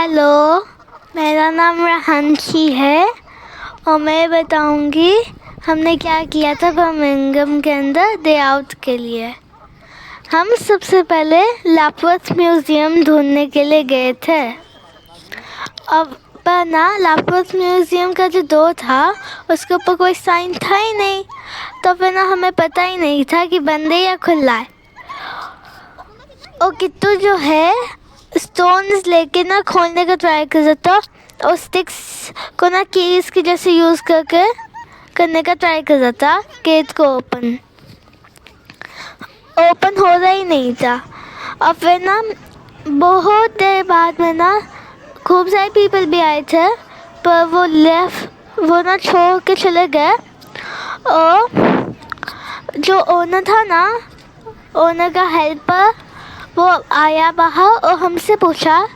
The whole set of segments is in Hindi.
हेलो, मेरा नाम राहांशी है और मैं बताऊंगी हमने क्या किया था बर्मिंघम के अंदर डे आउट के लिए। हम सबसे पहले लैपवर्थ म्यूज़ियम ढूंढने के लिए गए थे। अब पर ना लैपवर्थ म्यूज़ियम का जो डोर था उसके ऊपर कोई साइन था ही नहीं, तो फिर ना हमें पता ही नहीं था कि बंद है या खुला है। और किट्टू जो है स्टोन्स लेके ना खोलने का ट्राई कर रहा था और स्टिक्स को ना कीज की जैसे यूज़ करके करने का ट्राई कर रहा था। गेट को ओपन हो रहा ही नहीं था। और फिर ना बहुत देर बाद में ना खूब सारे पीपल भी आए थे, पर वो ना छोड़ के चले गए। और जो ओनर था ना, ओनर का हेल्पर, वो आया बाहर और हमसे पूछा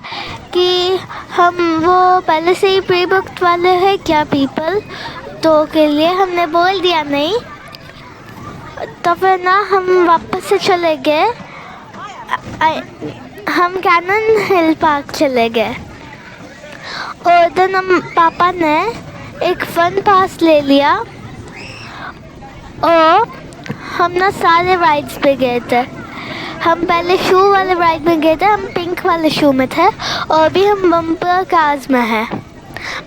कि हम वो पहले से ही प्री बुक्ड वाले हैं क्या पीपल, तो के लिए हमने बोल दिया नहीं। तो फिर ना हम वापस से चले गए, हम कैनन हिल पार्क चले गए और उधर हम पापा ने एक फन पास ले लिया और हम ना सारे राइड्स पे गए थे। हम पहले शू वाले राइड में गए थे, हम पिंक वाले शू में थे और अभी हम बम्पर कार्स में हैं।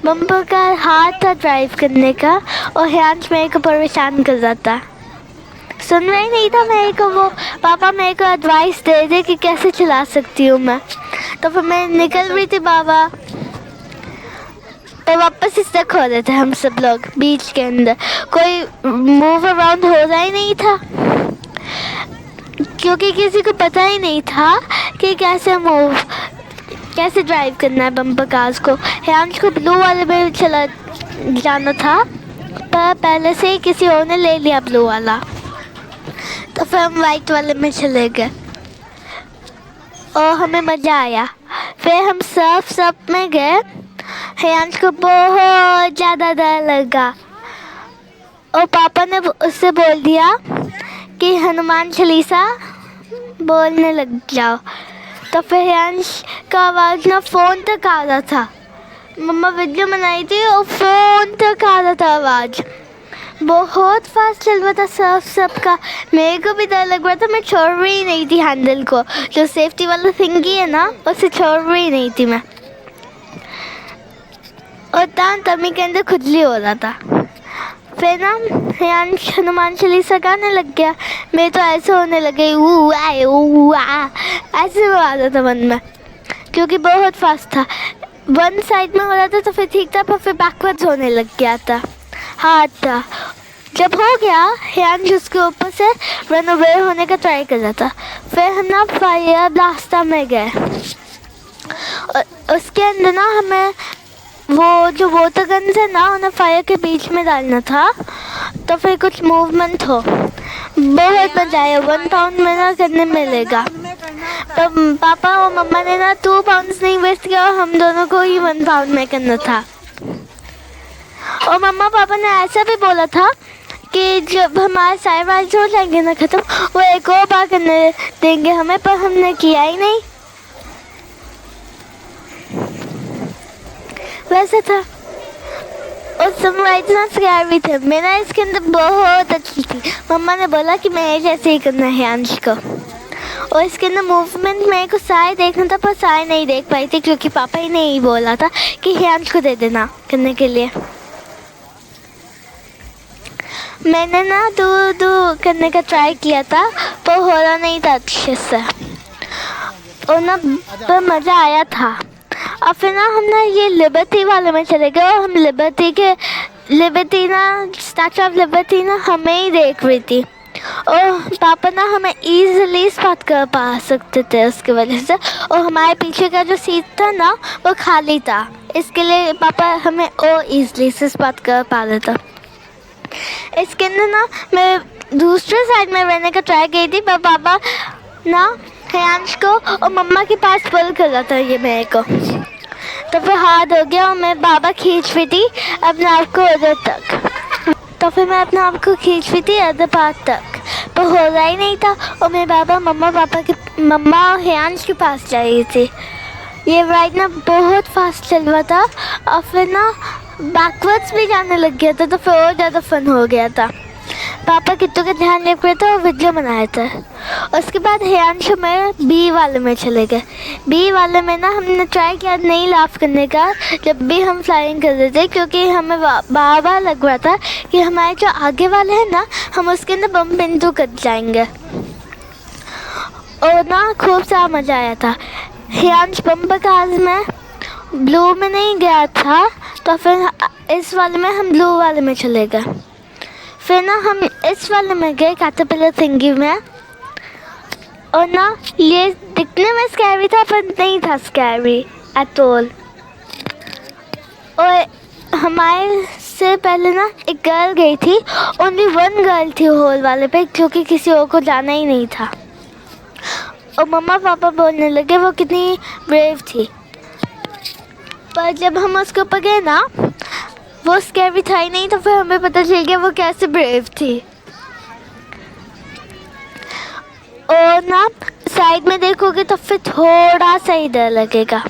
बम्पर कार हाथ था ड्राइव करने का और ह्यांश मेरे को परेशान कर रहा था, सुन रहा ही नहीं था मेरे को। वो पापा मेरे को एडवाइस दे दे कि कैसे चला सकती हूँ मैं, तो फिर मैं निकल रही थी बाबा, तो वापस से स्टक हो रहे थे हम सब लोग बीच के अंदर। कोई मूव अराउंड हो रहा ही नहीं था क्योंकि किसी को पता ही नहीं था कि कैसे ड्राइव करना है बम्पर कार्स को। ह्यांश को ब्लू वाले में चला जाना था, पर पहले से ही किसी और ने ले लिया ब्लू वाला, तो फिर हम वाइट वाले में चले गए और हमें मज़ा आया। फिर हम सर्फ में गए। ह्यांश को बहुत ज़्यादा डर लगा और पापा ने उससे बोल दिया कि हनुमान चालीसा बोलने लग जाओ। तो फिर ह्यांश का आवाज़ ना फ़ोन तक आ रहा था। मम्मा वीडियो बनाई थी और फ़ोन तक आ रहा था आवाज़। बहुत फास्ट चल रहा था सर्फ का। मेरे को भी डर लग रहा था, मैं छोड़ रही नहीं थी हैंडल को, जो सेफ्टी वाला थिंगी है ना, उसे छोड़ रही नहीं थी मैं। और तमी के अंदर खुजली हो रहा था। फिर ना ह्यांश हनुमान चालीसा गाने लग गया। मैं तो ऐसे होने लगे, ऐसे हो आ रहा था मन में, क्योंकि बहुत फास्ट था। वन साइड में हो रहा था तो फिर ठीक था, पर फिर बैकवर्ड्स होने लग गया था, हार्ड था। जब हो गया, ह्यांश उसके ऊपर से रन अवे होने का ट्राई कर रहा था। फिर हम ना फायर ब्लास्टर में गए और उसके अंदर ना हमें वो जो वाटर गन्स है ना, उन्हें फायर के बीच में डालना था, तो फिर कुछ मूवमेंट हो। बहुत मजा आया। 1 पाउंड में ना करने मिलेगा। तो पापा और मम्मा ने ना 2 पाउंड्स नहीं वेस्ट किया और हम दोनों को ही 1 पाउंड में करना था। और मम्मा पापा ने ऐसा भी बोला था कि जब हमारे सारे राइड्स हो जाएंगे ना ख़त्म, वो एक और बार करने देंगे हमें, पर हमने किया ही नहीं। वैसे था। और सब राइड्स ना स्कैरी थे। मेरा इसके अंदर बहुत अच्छी थी। मम्मा ने बोला कि मैं जैसे ही करना है ह्यांश को। और इसके अंदर मूवमेंट मेरे को सारे देखना था, पर सारे नहीं देख पाई थी क्योंकि पापा ही ने ही बोला था कि ह्यांश को दे देना करने के लिए। मैंने ना दूर करने का ट्राई किया था, पर हो रहा नहीं था अच्छे से, और ना पर मज़ा आया था। और फिर ना हम ना ये लिबर्टी वाले में चले गए और हम लिबर्टी ना स्टैचू ऑफ लिबर्टी ना हमें ही देख रही थी। और पापा ना हमें ईज़िली स्पॉट कर पा सकते थे उसकी वजह से, और हमारे पीछे का जो सीट था ना वो खाली था, इसके लिए पापा हमें और ईज़िली से स्पॉट कर पा रहे थे। इसके अंदर ना मैं दूसरे साइड में रहने का ट्राई की थी, पर पापा ना ह्यांश को और मम्मा के पास पुल कर रहा था ये मेरे को, तो फिर हार्ड हो गया और मैं बाबा खींच रही थी अपने आप को उधर तक। तो फिर मैं अपने आप को खींच रही थी अदर पार्ट तक, पर हो रहा ही नहीं था। और मेरे बाबा मम्मा और ह्यांश के पास जा रही थी। ये राइड ना बहुत फास्ट चल रहा था और फिर ना बैकवर्ड्स भी जाने लग गया था, तो फिर और ज़्यादा फन हो गया था। पापा किट्टू का ध्यान रख रहे थे और वीडियो बनाए थे। उसके बाद हियांशु में बी वाले में चले गए। बी वाले में ना हमने ट्राई किया नहीं लाफ करने का जब भी हम फ्लाइंग कर रहे थे, क्योंकि हमें बार बार लग रहा था कि हमारे जो आगे वाले हैं ना, हम उसके अंदर बम बिंदु कर जाएंगे। और ना खूब सारा मज़ा आया था। हियांश बम्पर कार्स में ब्लू में नहीं गया था, तो फिर इस वाले में हम ब्लू वाले में चले गए। फिर ना हम इस वाले में गए कैटरपिलर थिंगी में, और ना ये दिखने में स्कैरी था पर नहीं था स्कैरी एट ऑल। और हमारे से पहले ना एक गर्ल गई थी, ओनली वन गर्ल थी हॉल वाले पे, क्योंकि किसी और को जाना ही नहीं था। और मम्मा पापा बोलने लगे वो कितनी ब्रेव थी, पर जब हम उसके ऊपर गए ना वो स्कैरी था ही नहीं, तो फिर हमें पता चल गया वो कैसे ब्रेव थी। और ना साइड में देखोगे तो फिर थोड़ा सा ही डर लगेगा।